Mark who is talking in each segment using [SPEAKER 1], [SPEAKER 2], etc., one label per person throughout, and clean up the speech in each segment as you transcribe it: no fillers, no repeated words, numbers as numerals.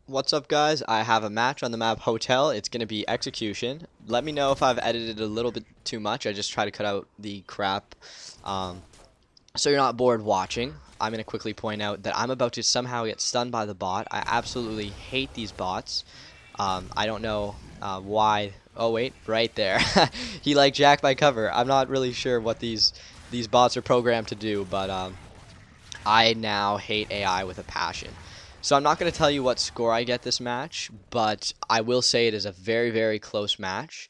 [SPEAKER 1] What's up, guys? I have a match on the map Hotel. It's going to be Execution. Let me know if I've edited a little bit too much. I just try to cut out the crap um, so you're not bored watching. I'm going to quickly point out that I'm about to somehow get stunned by the bot. I absolutely hate these bots. I don't know why. Oh, wait, right there. He like jacked my cover. I'm not really sure what these bots are programmed to do, but I now hate AI with a passion. So I'm not going to tell you what score I get this match, but I will say it is a very, very close match.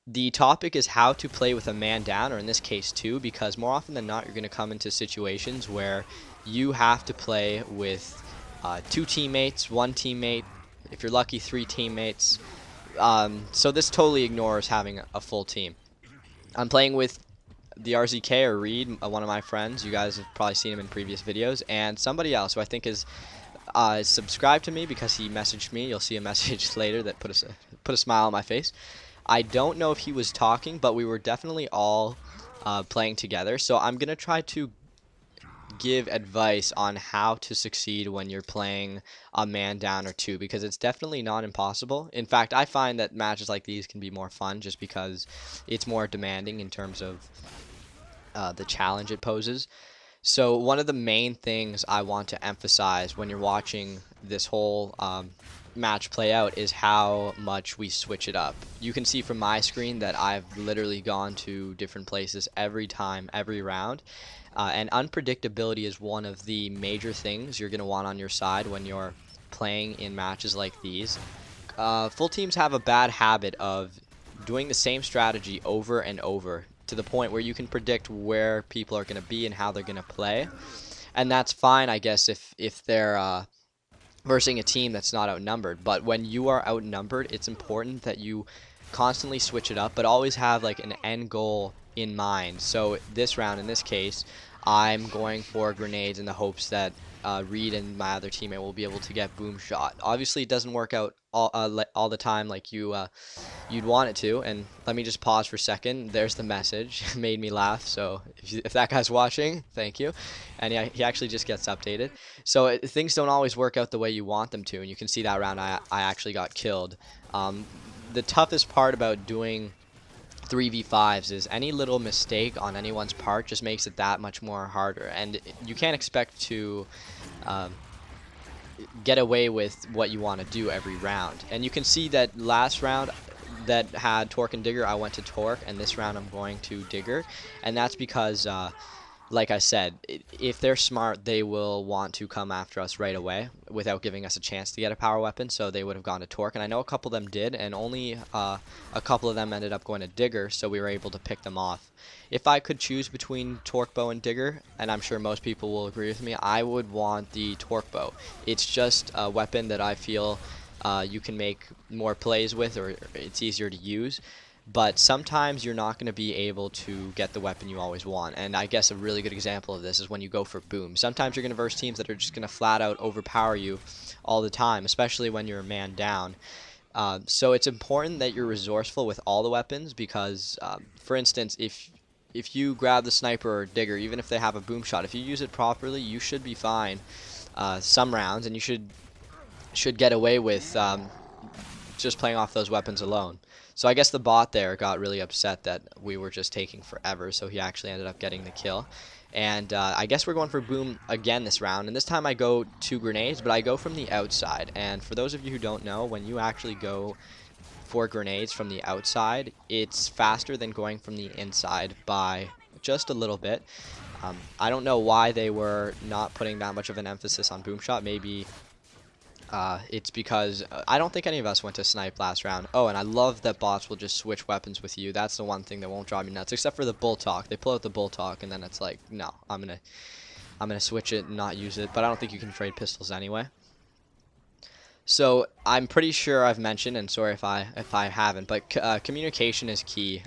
[SPEAKER 1] The topic is how to play with a man down, or in this case two, because more often than not you're going to come into situations where you have to play with two teammates, one teammate, if you're lucky, three teammates. So this totally ignores having a full team. I'm playing with the RZK or Reed, one of my friends. You guys have probably seen him in previous videos, and somebody else who I think is subscribed to me because he messaged me. You'll see a message later that put a smile on my face. I don't know if he was talking, but we were definitely all playing together. So I'm gonna try to give advice on how to succeed when you're playing a man down or two, because it's definitely not impossible. In fact, I find that matches like these can be more fun just because it's more demanding in terms of the challenge it poses. So one of the main things I want to emphasize when you're watching this whole match play out is how much we switch it up. You can see from my screen that I've literally gone to different places every time, every round. And unpredictability is one of the major things you're going to want on your side when you're playing in matches like these. Full teams have a bad habit of doing the same strategy over and over, to the point where you can predict where people are going to be and how they're going to play. And that's fine, I guess, if they're versing a team that's not outnumbered. But when you are outnumbered, it's important that you constantly switch it up, but always have like an end goal in mind. So this round, in this case, I'm going for grenades in the hopes that Reed and my other teammate will be able to get boom shot. Obviously, it doesn't work out all the time like you'd want it to. And let me just pause for a second. There's the message. It made me laugh. So if that guy's watching, thank you. And he actually just gets updated. So things don't always work out the way you want them to. And you can see that round I actually got killed. The toughest part about doing 3v5s is any little mistake on anyone's part just makes it that much more harder, and you can't expect to get away with what you want to do every round. And you can see that last round that had Torque and Digger, I went to Torque, and this round I'm going to Digger, and that's because like I said, if they're smart, they will want to come after us right away without giving us a chance to get a power weapon, so they would have gone to Torque. And I know a couple of them did, and only a couple of them ended up going to Digger, so we were able to pick them off. If I could choose between Torque Bow and Digger, and I'm sure most people will agree with me, I would want the Torque Bow. It's just a weapon that I feel you can make more plays with, or it's easier to use. But sometimes you're not going to be able to get the weapon you always want. And I guess a really good example of this is when you go for boom. Sometimes you're going to verse teams that are just going to flat out overpower you all the time, especially when you're a man down. So it's important that you're resourceful with all the weapons, because, for instance, if you grab the sniper or digger, even if they have a boom shot, if you use it properly, you should be fine some rounds, and you should get away with just playing off those weapons alone. So I guess the bot there got really upset that we were just taking forever, so he actually ended up getting the kill. And I guess we're going for boom again this round, and this time I go 2 grenades, but I go from the outside. And for those of you who don't know, when you actually go for grenades from the outside, it's faster than going from the inside by just a little bit. I don't know why they were not putting that much of an emphasis on boom shot. Maybe it's because I don't think any of us went to snipe last round. Oh, and I love that bots will just switch weapons with you. That's the one thing that won't drive me nuts, except for the bull talk. They pull out the bull talk, and then it's like, no, I'm gonna switch it and not use it. But I don't think you can trade pistols anyway. So I'm pretty sure I've mentioned, and sorry if I haven't, but communication is key.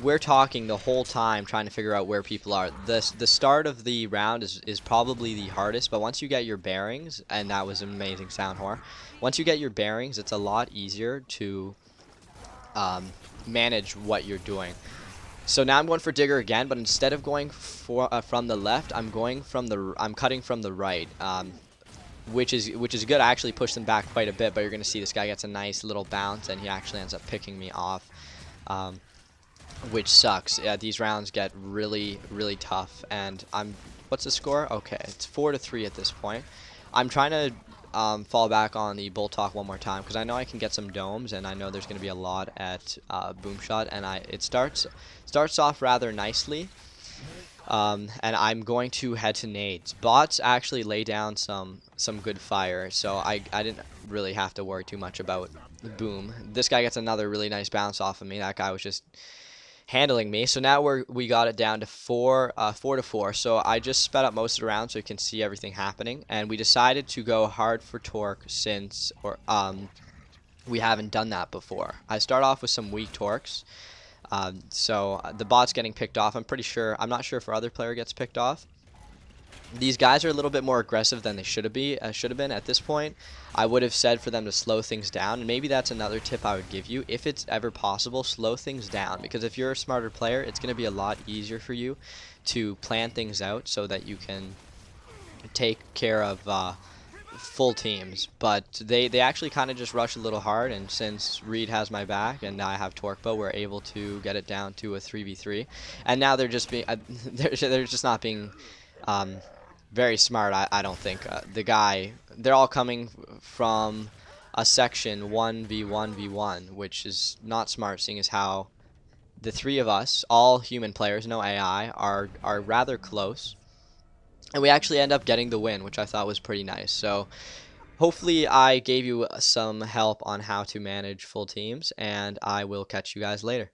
[SPEAKER 1] We're talking the whole time trying to figure out where people are. The start of the round is probably the hardest, but once you get your bearings, and that was an amazing sound whore, once you get your bearings, it's a lot easier to manage what you're doing. So now I'm going for Digger again, but instead of going for from the left, I'm cutting from the right. which is good. I actually pushed them back quite a bit, but you're going to see this guy gets a nice little bounce, and he actually ends up picking me off, which sucks. Yeah, these rounds get really, really tough, and what's the score? Okay, it's 4-3 at this point. I'm trying to fall back on the Bull Talk one more time because I know I can get some domes, and I know there's going to be a lot at Boomshot, and it starts off rather nicely. And I'm going to head to nades. Bots actually lay down some good fire, so I didn't really have to worry too much about boom. This guy gets another really nice bounce off of me. That guy was just handling me. So now we got it down to 4-4. So I just sped up most of the round so you can see everything happening, and we decided to go hard for torque since we haven't done that before. I start off with some weak torques. So the bot's getting picked off. I'm not sure if our other player gets picked off. These guys are a little bit more aggressive than they should have been at this point. I would have said for them to slow things down, and maybe that's another tip I would give you. If it's ever possible, slow things down, because if you're a smarter player, it's going to be a lot easier for you to plan things out so that you can take care of full teams. But they actually kind of just rush a little hard, and since Reed has my back and I have Torquebo, we're able to get it down to a 3v3. And now they're just being they're just not being very smart. I don't think they're all coming from a section 1v1v1, which is not smart, seeing as how the three of us, all human players, no AI, are rather close. And we actually end up getting the win, which I thought was pretty nice. So hopefully I gave you some help on how to manage full teams, and I will catch you guys later.